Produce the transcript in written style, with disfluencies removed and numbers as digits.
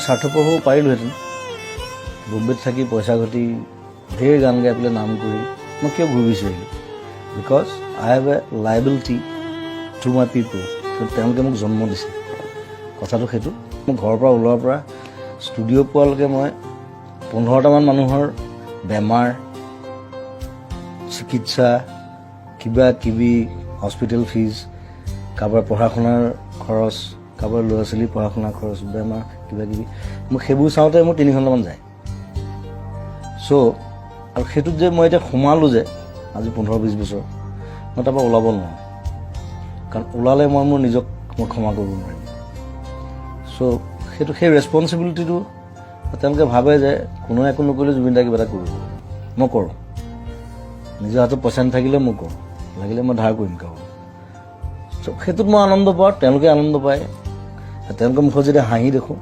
স্বাৰ্থপৰ হ'ব পাৰিলোহেঁতেন বম্বেত থাকি পইচা ঘটি ঢেৰ গান গাই পেলাই নাম কৰি মই কিয় ঘূৰি বিচাৰিলোঁ because I have a liability to my পিপল তেওঁলোকে মোক জন্ম দিছে কথাটো সেইটো মই ঘৰৰ পৰা ওলোৱাৰ পৰা ষ্টুডিঅ' পোৱালৈকে মই 15টামান মানুহৰ বেমাৰ চিকিৎসা কিবা কিবি হস্পিটেল ফিজ কাৰোবাৰ পঢ়া শুনাৰ খৰচ কাৰোবাৰ ল'ৰা ছোৱালীৰ পঢ়া শুনাৰ খৰচ বেমাৰ কিবা কিবি মোক সেইবোৰ চাওঁতে মোৰ 3 ঘণ্টামান যায় চ' আৰু সেইটোত যে মই এতিয়া সোমালোঁ যে আজি 15-20 বছৰ মই তাৰপৰা ওলাব নোৱাৰোঁ কাৰণ ওলালে মই মোৰ নিজক মই ক্ষমা কৰিব নোৱাৰিম চ' সেইটো সেই ৰেছপনচিবিলিটিটো তেওঁলোকে ভাবে যে কোনো একো নকৰিলে জুবিন দাই কিবা এটা কৰিব মই কৰোঁ নিজৰ হাতত পইচা নাথাকিলে মই কৰোঁ লাগিলে মই ধাৰ কৰিম কাৰোবাৰ চ' সেইটোত মই আনন্দ পাওঁ তেওঁলোকে আনন্দ পায় তেওঁলোকৰ মুখত যেতিয়া হাঁহি দেখোঁ